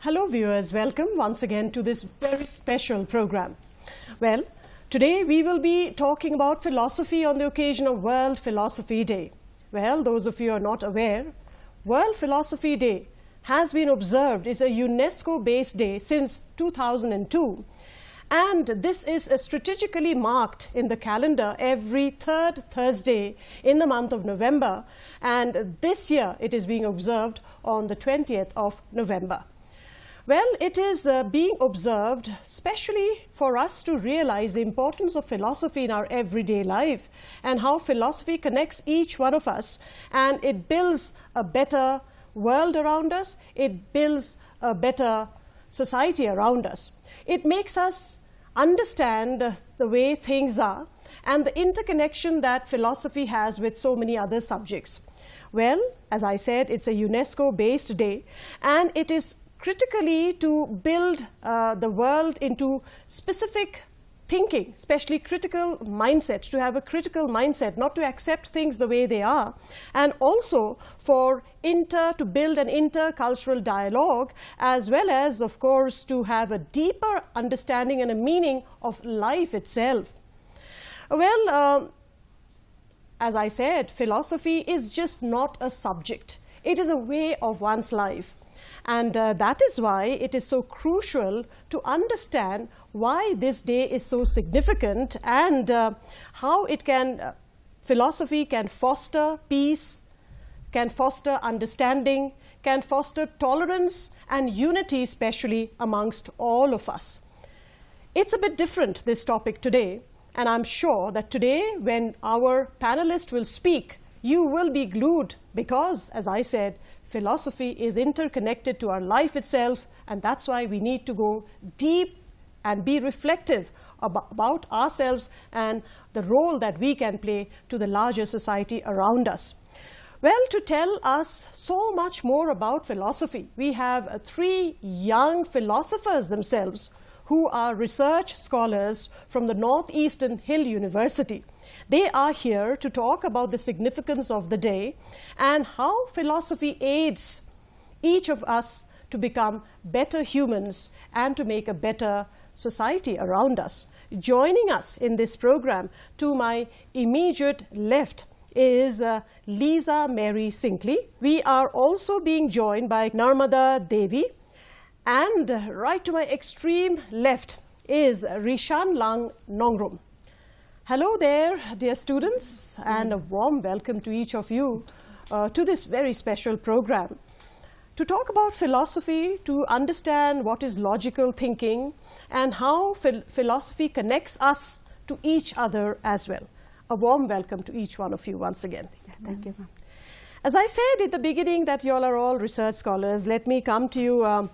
Hello viewers, welcome once again to this very special program. Well, today we will be talking about philosophy on the occasion of World Philosophy Day. Well, those of you who are not aware, World Philosophy Day has been observed as a UNESCO-based day since 2002. And this is strategically marked in the calendar every third Thursday in the month of November. And this year it is being observed on the 20th of November. Well, it is being observed especially for us to realize the importance of philosophy in our everyday life and how philosophy connects each one of us, and it builds a better world around us, it builds a better society around us. It makes us understand the way things are and the interconnection that philosophy has with so many other subjects. Well, as I said, it's a UNESCO-based day, and it is critically to build the world into specific thinking, especially critical mindset, to have a critical mindset, not to accept things the way they are, and also for to build an intercultural dialogue, as well as, of course, to have a deeper understanding and a meaning of life itself. Well, as I said, philosophy is just not a subject. It is a way of one's life. And that is why it is so crucial to understand why this day is so significant and how it can, philosophy can foster peace, can foster understanding, can foster tolerance and unity, especially amongst all of us. It's a bit different, this topic today, and I'm sure that today when our panelist will speak, you will be glued because, as I said, philosophy is interconnected to our life itself, and that's why we need to go deep and be reflective about ourselves and the role that we can play to the larger society around us. Well, to tell us so much more about philosophy, we have three young philosophers themselves who are research scholars from the Northeastern Hill University. They are here to talk about the significance of the day and how philosophy aids each of us to become better humans and to make a better society around us. Joining us in this program to my immediate left is Lisa Mary Sinkley. We are also being joined by Narmada Devi, and right to my extreme left is Rishan Lang Nongrum. Hello there, dear students, and a warm welcome to each of you to this very special program. To talk about philosophy, to understand what is logical thinking and how philosophy connects us to each other as well. A warm welcome to each one of you once again. Thank you, ma'am. As I said at the beginning that you all are all research scholars, let me come to you.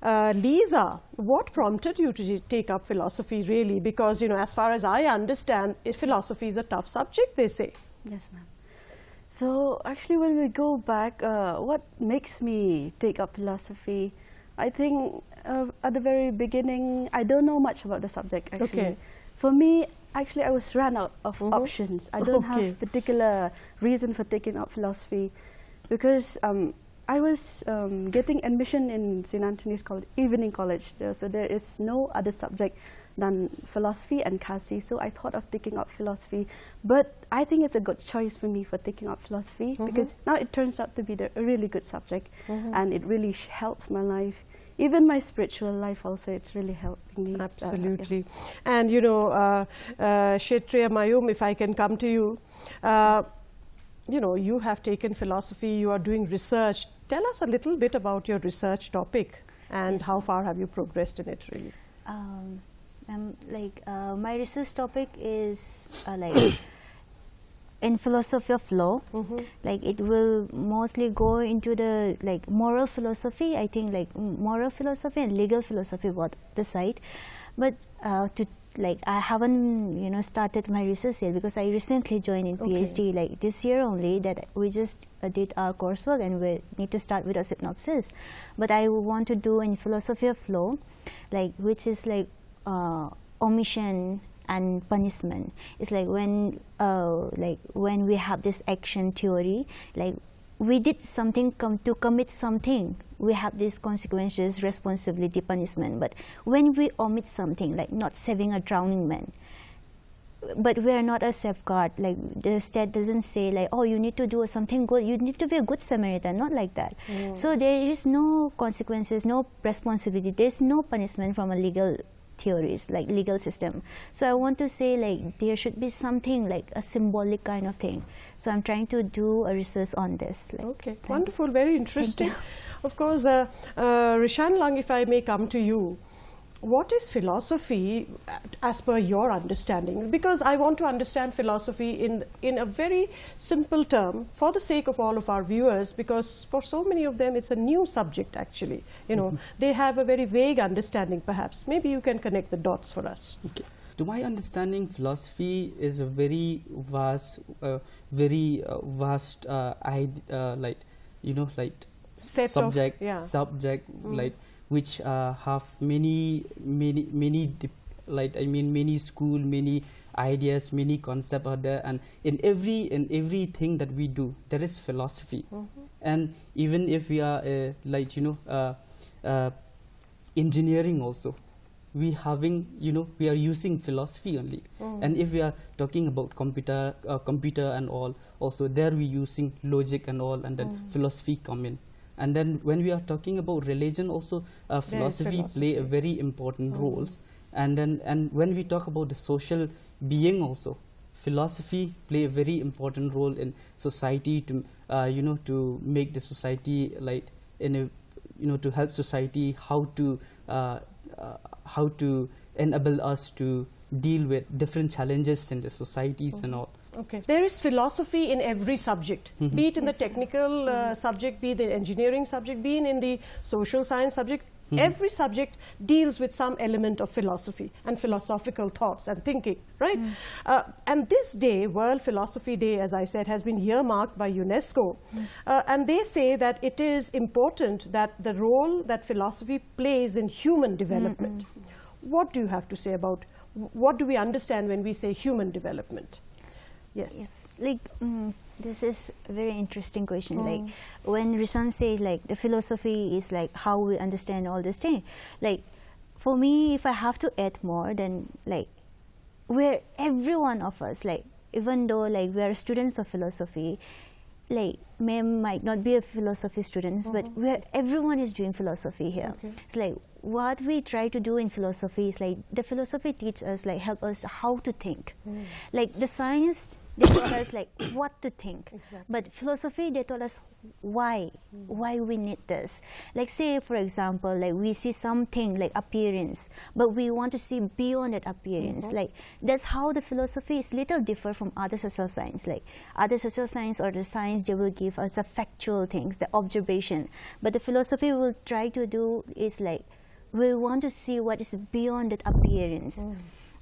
Lisa, what prompted you to take up philosophy really? Because, you know, as far as I understand, philosophy is a tough subject, they say. Yes, ma'am. So actually when we go back, what makes me take up philosophy, I think at the very beginning, I don't know much about the subject actually. Okay. For me, actually I was run out of options. I don't have particular reason for taking up philosophy because I was getting admission in St. Anthony's College, evening college, so there is no other subject than philosophy and Kasi, so I thought of taking up philosophy. But I think it's a good choice for me for taking up philosophy because now it turns out to be a really good subject and it really helps my life. Even my spiritual life also, it's really helping me. Absolutely. And you know, Kshetriya Mayum, if I can come to you, you know, you have taken philosophy, you are doing research. Tell us a little bit about your research topic and how far have you progressed in it really? My research topic is like in philosophy of law. Like it will mostly go into the like moral philosophy. I think like moral philosophy and legal philosophy both the side. But I haven't started my research yet because I recently joined in PhD like this year only, that we just did our coursework and we need to start with a synopsis. But I want to do in philosophy of law, like which is like omission and punishment. It's like when we have this action theory, like we did something to commit something, we have these consequences, responsibility, punishment. But when we omit something, like not saving a drowning man, but we are not a safeguard, like the state doesn't say like, oh, you need to do something good, you need to be a good Samaritan, not like that. So there is no consequences, no responsibility, there is no punishment from a legal theories, like legal system. So I want to say like there should be something like a symbolic kind of thing. So I'm trying to do a research on this. Like, okay, wonderful, very interesting. Of course, Rishan Lang, if I may come to you, what is philosophy as per your understanding? Because I want to understand philosophy in a very simple term for the sake of all of our viewers, because for so many of them it's a new subject actually. You know, they have a very vague understanding perhaps. Maybe you can connect the dots for us. Okay. To my understanding, philosophy is a very vast, like, you know, like subject, like, which have many school, many ideas, many concepts are there, and in everything that we do, there is philosophy. And even if we are like, you know, engineering also, we are using philosophy only. And if we are talking about computer and all, also there we using logic and all, and then philosophy come in. And then when we are talking about religion also, philosophy play a very important roles. And when we talk about the social being also, philosophy play a very important role in society to you know, to make the society like in a, you know, to help society how to enable us to deal with different challenges in the societies and all. Okay. There is philosophy in every subject, be it in the technical subject, be it the engineering subject, be it in the social science subject. Every subject deals with some element of philosophy and philosophical thoughts and thinking, right? And this day, World Philosophy Day, as I said, has been earmarked by UNESCO. And they say that it is important that the role that philosophy plays in human development. What do you have to say about, what do we understand when we say human development? Yes. Like this is a very interesting question. Like when Rishan says like the philosophy is like how we understand all this thing. Like for me, if I have to add more, then like we're every one of us, like even though like we are students of philosophy, like might not be a philosophy students, but everyone is doing philosophy here. It's like what we try to do in philosophy is like the philosophy teaches us, like help us how to think. Like the science, they taught us like what to think, but philosophy, they taught us why we need this. Like say for example, like we see something like appearance, but we want to see beyond that appearance. Like that's how the philosophy is little different from other social science. Like other social science or the science, they will give us the factual things, the observation, but the philosophy will try to do is like we want to see what is beyond that appearance.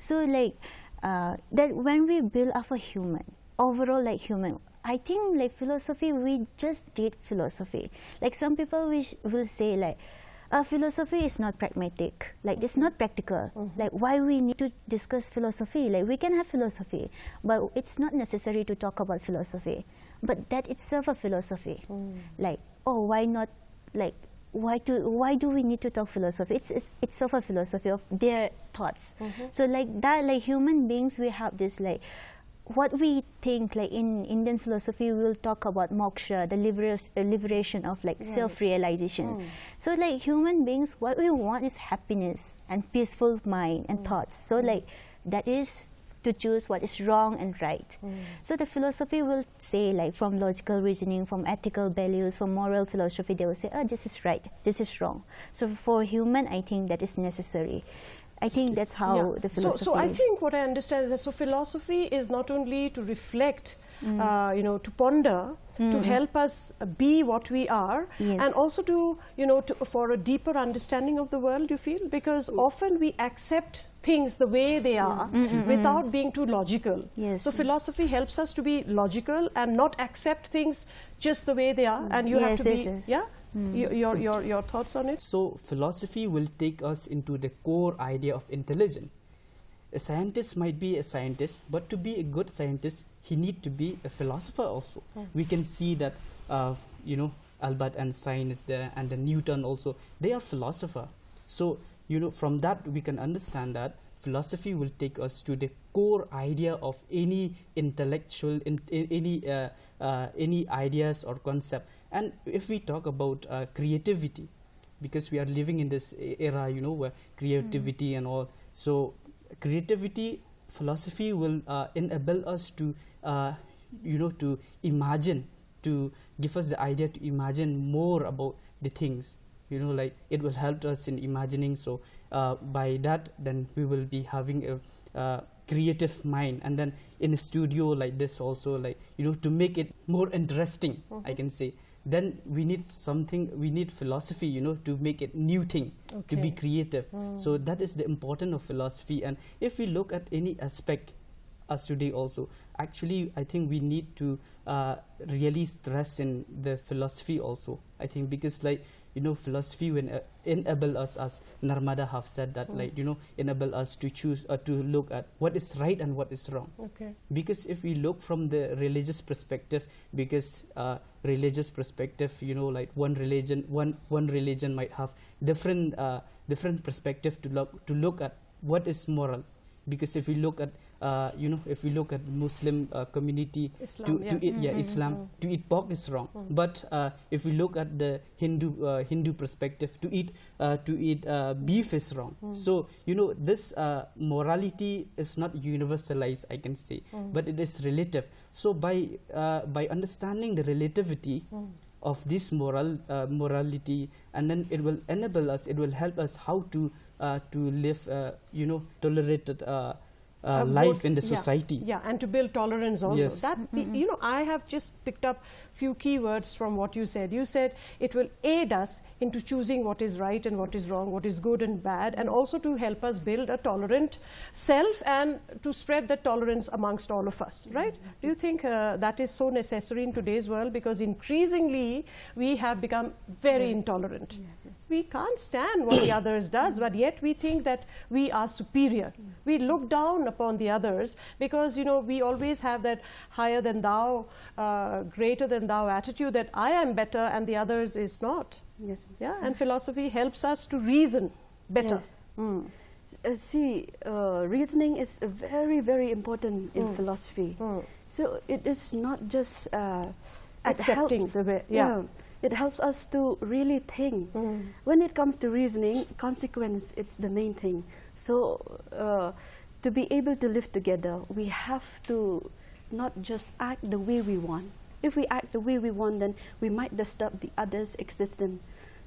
So like that when we build up a human, overall like human, I think like philosophy, we just did philosophy. Like some people will say like philosophy is not pragmatic, like it's not practical. Like why we need to discuss philosophy? Like we can have philosophy, but it's not necessary to talk about philosophy. But that itself a philosophy. Like, oh, why not, like why do we need to talk philosophy? It's itself a philosophy of their thoughts. So like that, like human beings, we have this like what we think, like in Indian philosophy, we will talk about moksha, the liberation of like self-realization. So like human beings, what we want is happiness and peaceful mind and thoughts. So like that is to choose what is wrong and right. So the philosophy will say like from logical reasoning, from ethical values, from moral philosophy, they will say, oh, this is right, this is wrong. So for human, I think that is necessary. I think that's how the philosophy So I think what I understand is that so philosophy is not only to reflect, you know, to ponder, to help us be what we are, and also to, you know, for a deeper understanding of the world, you feel? Because often we accept things the way they are without being too logical. So philosophy helps us to be logical and not accept things just the way they are, and you have to be, your thoughts on it? So philosophy will take us into the core idea of intelligence. A scientist might be a scientist, but to be a good scientist, he need to be a philosopher also. We can see that you know, Albert Einstein is there, and then Newton also. They are philosopher. So, you know, from that we can understand that philosophy will take us to the core idea of any intellectual, any ideas or concept. And if we talk about creativity, because we are living in this era, you know, where creativity and all. So creativity, philosophy will enable us to, you know, to imagine, to give us the idea to imagine more about the things. You know, like it will help us in imagining. So by that, then we will be having a creative mind. And then in a studio like this also, like, you know, to make it more interesting, I can say. Then we need something, we need philosophy, you know, to make it new thing, to be creative. So that is the importance of philosophy. And if we look at any aspect as today also, actually I think we need to really stress in the philosophy also, I think, because like, you know, philosophy will enable us, as Narmada have said that, like, you know, enable us to choose to look at what is right and what is wrong. Because if we look from the religious perspective, because religious perspective, you know, like one religion might have different perspective to look at what is moral. Because if we look at you know, if we look at Muslim community, Islam, to eat Islam, to eat pork is wrong. But if we look at the Hindu perspective, to eat beef is wrong. So, you know, this morality is not universalized, I can say, but it is relative. So by understanding the relativity of this morality, and then it will enable us, it will help us how to live, you know, tolerated life in the society. Yeah, and to build tolerance also. Yes. That you know, I have just picked up few keywords from what you said. You said it will aid us into choosing what is right and what is wrong, what is good and bad, and also to help us build a tolerant self and to spread that tolerance amongst all of us, right? Do you think that is so necessary in today's world? Because increasingly we have become very intolerant. We can't stand what the others does, but yet we think that we are superior. We look down upon the others because, you know, we always have that higher than thou, greater than thou attitude, that I am better and the others is not. Yes. Yeah, and philosophy helps us to reason better. See, reasoning is very, very important in philosophy. So it is not just accepting the way. It helps us to really think. When it comes to reasoning, consequence, it's the main thing. So to be able to live together, we have to not just act the way we want. If we act the way we want, then we might disturb the other's existence.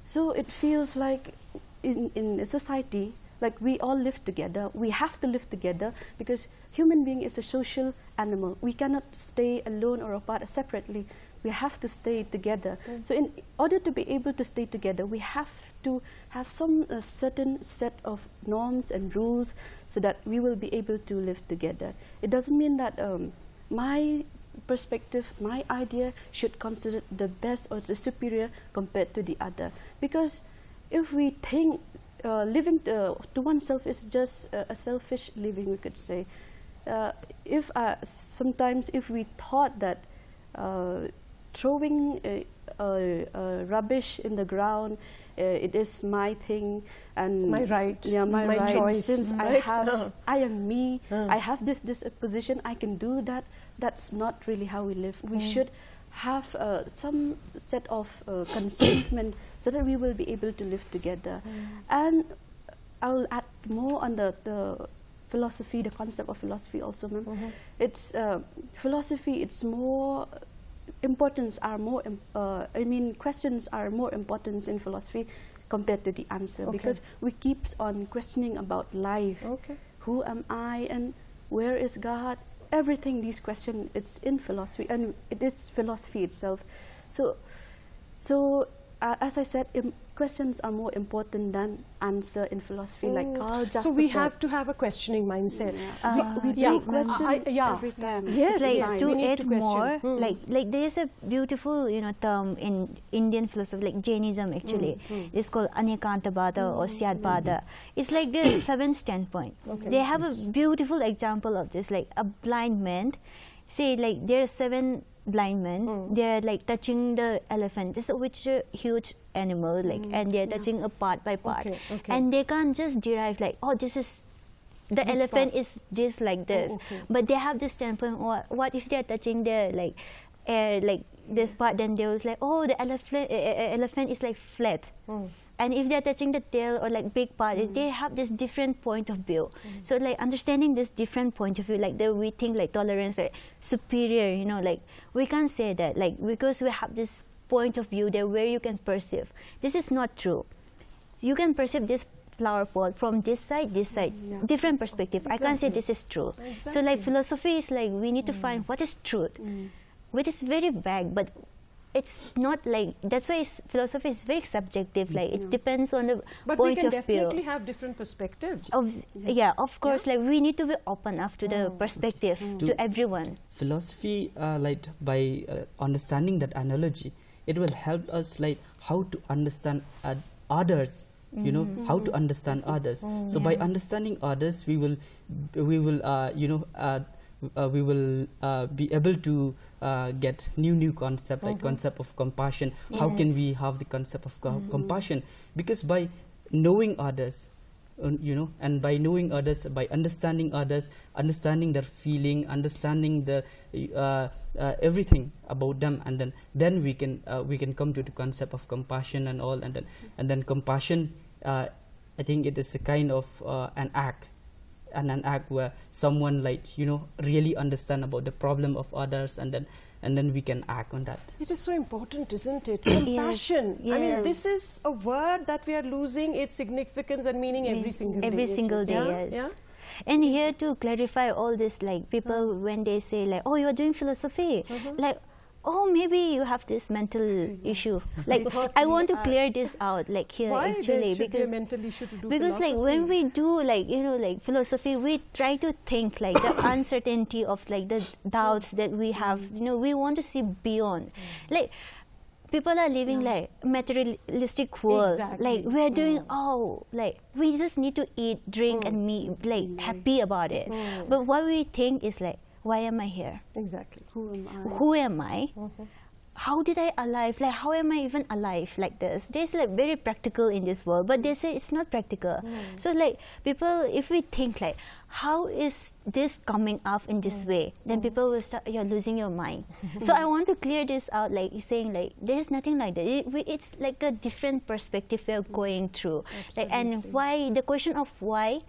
So it feels like in a society, like we all live together. We have to live together because human being is a social animal. We cannot stay alone or apart separately. We have to stay together. So in order to be able to stay together, we have to have some certain set of norms and rules so that we will be able to live together. It doesn't mean that my perspective, my idea should consider the best or the superior compared to the other. Because if we think living to oneself is just a selfish living, we could say. If sometimes if we thought that throwing rubbish in the ground, it is my thing and my right, my right. choice. Since Right? I am me, I have this position, I can do that. That's not really how we live. We should have some set of consentment so that we will be able to live together. And I will add more on the philosophy, the concept of philosophy also, ma'am. It's philosophy. It's more importance are more. Questions are more important in philosophy compared to the answer, because we keep on questioning about life. Who am I and where is God? Everything, these questions, it's in philosophy, and it is philosophy itself. So as I said, questions are more important than answer in philosophy, like Carl just So we said. have to have a questioning mindset. We take question every time. Yes, like yes, to we need add to question. more, like there is a beautiful, you know, term in Indian philosophy, like Jainism actually. It's called Anekantabada or Syadbada. It's like this 7 standpoint. They have a beautiful example of this, like a blind man. Say like there are 7 blind men, they're like touching the elephant. This is which huge animal, like, and they're touching a part by part, and they can't just derive like, oh, this is the elephant is just like this, but they have this standpoint. What if they're touching the like air, like this part? Then they was like, oh, the elephant is like flat. And if they're touching the tail or like big part, they have this different point of view. So like understanding this different point of view, like we think like tolerance, like superior, you know, like we can't say that, like because we have this point of view there where you can perceive. This is not true. You can perceive this flower pot from this side, different perspective. I can't say this is true. So like philosophy is like we need to find what is truth, which is very vague, but it's not like, that's why philosophy is very subjective, like it depends on the but point of view. But we can definitely have different perspectives. Of course, like we need to be open up to the perspective to everyone. Philosophy, like by understanding that analogy, it will help us like how to understand others. You know, how to understand others. So by understanding others, we will be able to get new concept, like concept of compassion. How can we have the concept of compassion? Because by knowing others, you know, and by knowing others, by understanding others, understanding their feeling, understanding the everything about them, and then we can come to the concept of compassion and all, and then compassion. I think it is a kind of an act where someone like, you know, really understand about the problem of others, and then we can act on that. It is so important, isn't it? Compassion. Yes. I mean, this is a word that we are losing its significance and meaning every single day. Every single day, yes. Yeah? And here to clarify all this, like people when they say like, oh, you're doing philosophy, like, oh, maybe you have this mental issue. Like, I want to clear this out, like here actually, because be a mental issue to do because like when we do like, you know, like philosophy, we try to think like the uncertainty of like the doubts that we have. You know, we want to see beyond. Like people are living like materialistic world. Like we're doing like we just need to eat, drink, and meet, like happy about it. But what we think is like, why am I here? Exactly. Who am I? How did I alive? Like, how am I even alive like this? There's like very practical in this world, but they say it's not practical. So like people, if we think like, how is this coming up in this way? Then people will start, you're losing your mind. So I want to clear this out, like saying like, there's nothing like that. It's like a different perspective we're going through. Like, and why, the question of why,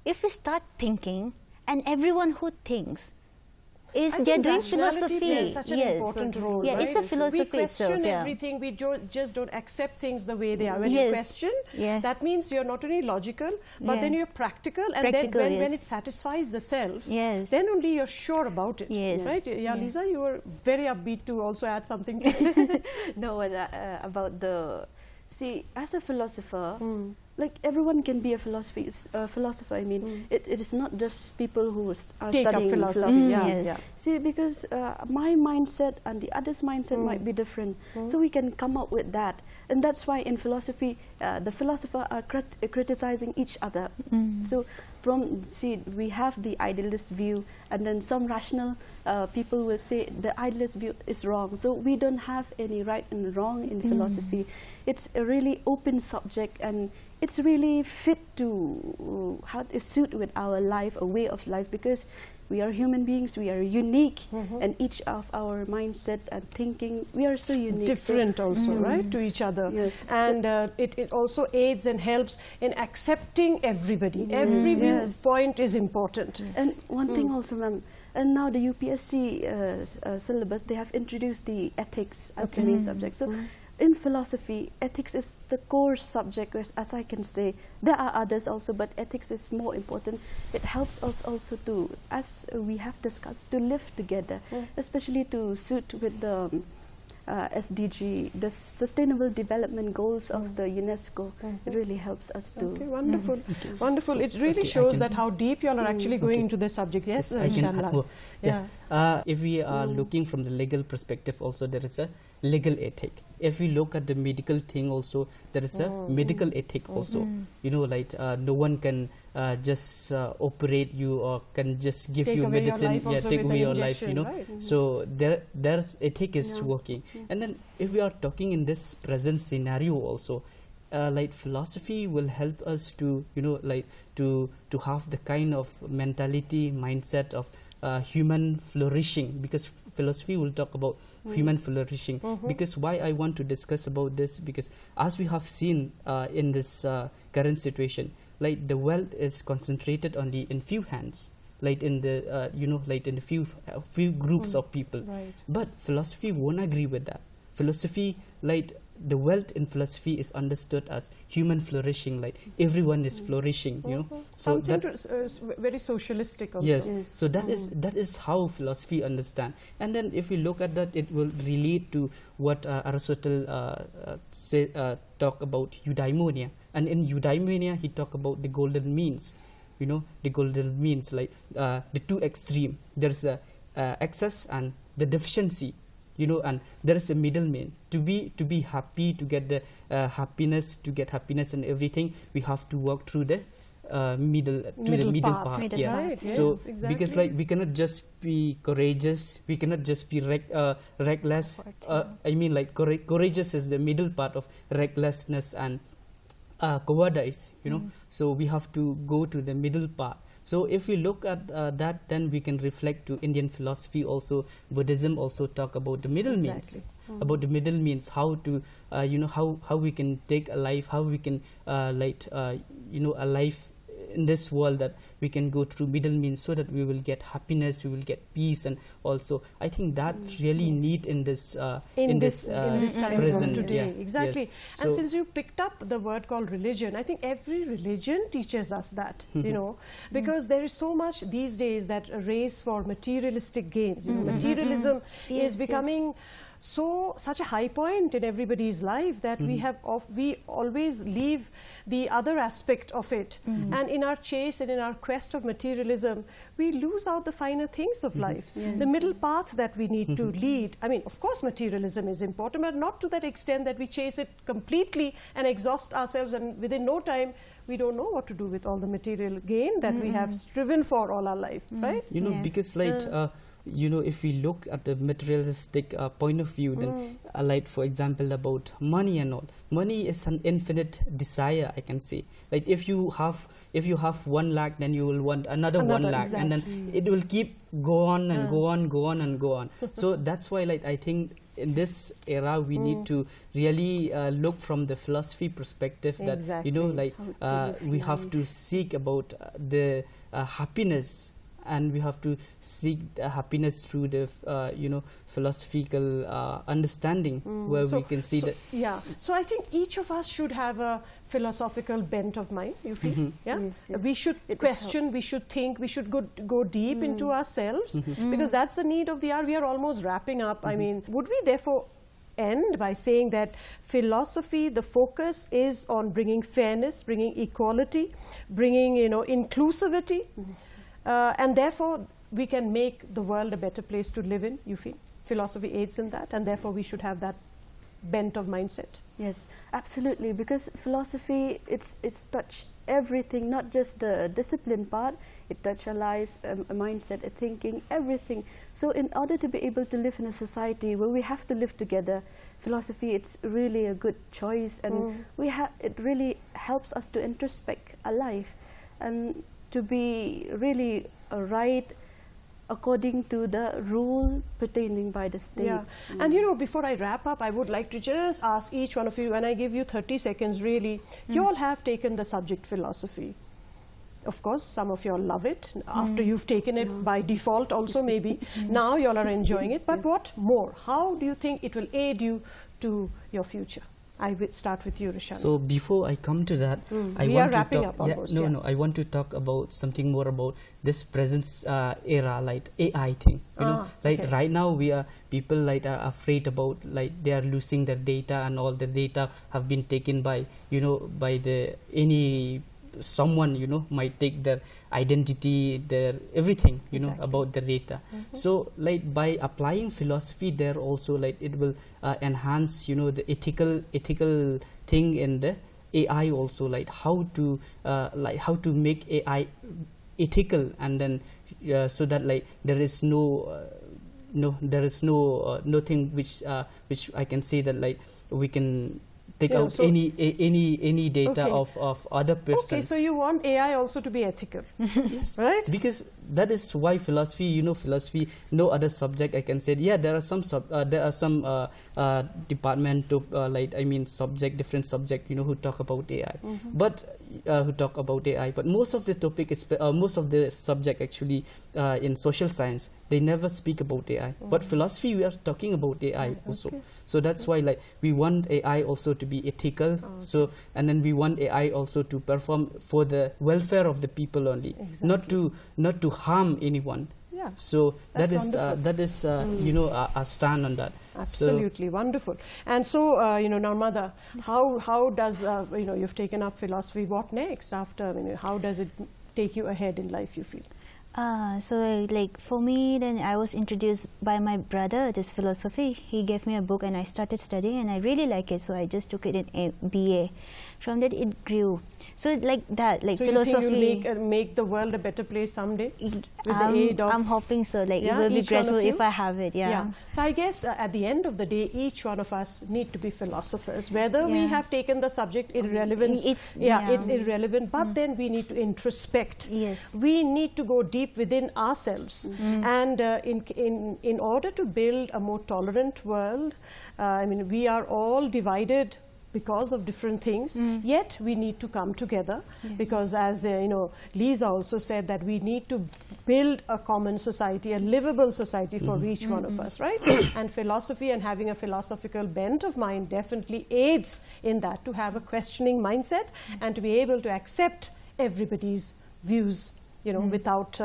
if we start thinking, and everyone who thinks, they're doing philosophy. Plays such an important role. Yeah, right? it's a philosophy we question itself, everything. We just don't accept things the way they are. When you question, that means you're not only logical, but then you're practical. And then when it satisfies the self, then only you're sure about it. Right? Yeah, Lisa, you were very upbeat to also add something to it. No, about the... See, as a philosopher, like everyone can be a philosopher. I mean, it is not just people who are studying philosophy. See, because my mindset and the other's mindset might be different, so we can come up with that. And that's why in philosophy, the philosophers are criticizing each other. So we have the idealist view, and then some rational people will say the idealist view is wrong. So we don't have any right and wrong in philosophy. It's a really open subject, and it's really fit to how it suit with our life, a way of life, because we are human beings, we are unique, and each of our mindset and thinking, we are so unique. Different also, right, to each other. And it also aids and helps in accepting everybody. Every viewpoint is important. And one thing also, ma'am, and now the UPSC syllabus, they have introduced the ethics as the main subject. So in philosophy, ethics is the core subject, as I can say. There are others also, but ethics is more important. It helps us also to, as we have discussed, to live together, especially to suit with the SDG, the Sustainable Development Goals of the UNESCO. It really helps us to... Okay, wonderful. Wonderful. So it really shows that how deep you all are actually going into the subject. Yes, I can if we are looking from the legal perspective also, there is a legal ethic. If we look at the medical thing also, there is a medical ethic also. You know, like no one can just operate you or can just give you medicine, take away your life, you know. Right? So there's ethic is working. And then if we are talking in this present scenario also, like philosophy will help us to, you know, like to have the kind of mentality, mindset of human flourishing, because philosophy will talk about human flourishing. Because why I want to discuss about this, because as we have seen in this current situation, like the wealth is concentrated only in few hands, like in the you know, like in the few groups of people. Right. But philosophy won't agree with that. Philosophy, like the wealth in philosophy is understood as human flourishing, like everyone is flourishing, you know. So something that very socialistic also. yes, so that is how philosophy understand. And then if we look at that, it will relate to what Aristotle talk about eudaimonia. And in eudaimonia he talk about the golden means, you know, the golden means, like the two extreme. There's the excess and the deficiency, you know, and there is a middleman. To be happy, to get the happiness, to get happiness and everything, we have to walk through the middle path. Middle Yeah. path. Right, yes, So exactly. because like we cannot just be courageous, we cannot just be reckless. I mean, like courageous is the middle part of recklessness and cowardice, you know. So we have to go to the middle part. So if we look at that, then we can reflect to Indian philosophy also. Buddhism also talk about the middle means, about the middle means, how to you know, how we can take a life, how we can you know, a life in this world, that we can go through middle means, so that we will get happiness, we will get peace. And also I think that really need in this in this time present today. yes, Exactly. yes. And So- since you picked up the word called religion, I think every religion teaches us that, you know, because there is so much these days that a race for materialistic gains. You know, materialism Yes, is becoming such a high point in everybody's life that we always leave the other aspect of it, and in our chase and in our quest of materialism, we lose out the finer things of life, the middle path that we need to lead. I mean, of course materialism is important, but not to that extent that we chase it completely and exhaust ourselves, and within no time we don't know what to do with all the material gain that we have striven for all our life, right? You know, Yes. because like you know, if we look at the materialistic point of view, then like for example about money and all, money is an infinite desire, I can say. Like if you have 1 lakh, then you will want another 1 lakh, and then it will keep go on and go on and go on. So that's why, like, I think in this era we need to really look from the philosophy perspective, that you know, like we have to seek about the happiness, and we have to seek happiness through the you know, philosophical understanding, where we can see that. Yeah. So I think each of us should have a philosophical bent of mind, you feel? Yeah. Yes, yes. We should question, we should think, we should go deep into ourselves, because that's the need of the hour. We are almost wrapping up. I mean, would we therefore end by saying that philosophy, the focus is on bringing fairness, bringing equality, bringing, you know, inclusivity, and therefore we can make the world a better place to live in, you feel? Philosophy aids in that, and therefore we should have that bent of mindset. Yes, absolutely, because philosophy, it's touched everything, not just the discipline part, it touched our lives, a mindset, a thinking, everything. So in order to be able to live in a society where we have to live together, philosophy, it's really a good choice, and it really helps us to introspect our life and to be really right according to the rule pertaining by the state. Yeah. And you know, before I wrap up, I would like to just ask each one of you, and I give you 30 seconds really, you all have taken the subject philosophy. Of course, some of you all love it after you've taken it by default also maybe. Now you all are enjoying it, but what more? How do you think it will aid you to your future? I will start with you, Rishani. So before I come to that, I We want are to wrapping talk. up almost, no, I want to talk about something more about this present era, like AI thing. You know, like right now people like are afraid about, like, they are losing their data, and all the data have been taken by, you know, by the any someone, you know, might take their identity, their everything, you know, about the data. So like by applying philosophy there also, like it will enhance, you know, the ethical thing in the AI also, like how to make AI ethical, and then so that like there is nothing which I can say that like we can take out any data of other person. Okay, so you want AI also to be ethical. Yes, right? Because that is why philosophy, you know, philosophy, no other subject I can say, yeah, there are some department to different subject, you know, who talk about AI, but most of the topic is most of the subject actually in social science, they never speak about AI. But philosophy, we are talking about AI also. So that's why like we want AI also to be ethical. So, and then we want AI also to perform for the welfare of the people only, not to harm anyone. Yeah. So that is you know, a stand on that. Absolutely, so wonderful. And so you know, Narmada, how does you know, you've taken up philosophy, what next after, you know, how does it take you ahead in life, you feel? So like for me, then I was introduced by my brother this philosophy. He gave me a book and I started studying and I really like it, so I just took it in a BA. From that it grew. So like that, like so philosophy. So you think you'll make the world a better place someday? With the aid of, I'm hoping so. Like it will be grateful if I have it. Yeah. So I guess at the end of the day, each one of us need to be philosophers. Whether we have taken the subject irrelevant, it's irrelevant. But then we need to introspect. Yes. We need to go deep within ourselves, and in order to build a more tolerant world, I mean, we are all divided because of different things, yet we need to come together, because as you know, Lisa also said that we need to build a common society, a livable society for each one of us, right? And philosophy and having a philosophical bent of mind definitely aids in that, to have a questioning mindset and to be able to accept everybody's views, you know, without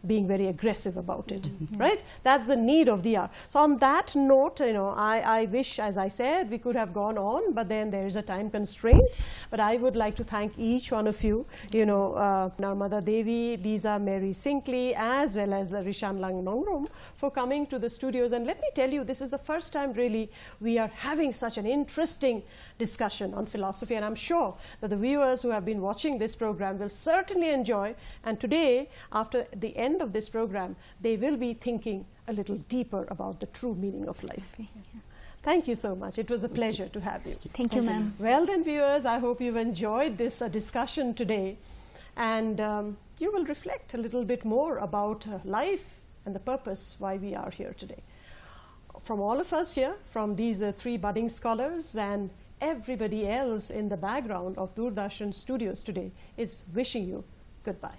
being very aggressive about it, right? That's the need of the hour. So on that note, you know, I wish, as I said, we could have gone on, but then there is a time constraint. But I would like to thank each one of you, you know, Narmada Devi, Lisa Mary Sinkley, as well as Rishan Lang Nongrum, for coming to the studios. And let me tell you, this is the first time really we are having such an interesting discussion on philosophy, and I'm sure that the viewers who have been watching this program will certainly enjoy. And today, after the end of this program, they will be thinking a little deeper about the true meaning of life. Thank you so much. It was a pleasure to have you. Thank you, ma'am. Well then, viewers, I hope you've enjoyed this discussion today, and you will reflect a little bit more about life and the purpose why we are here today. From all of us here, from these three budding scholars and everybody else in the background of Doordarshan Studios today, is wishing you goodbye.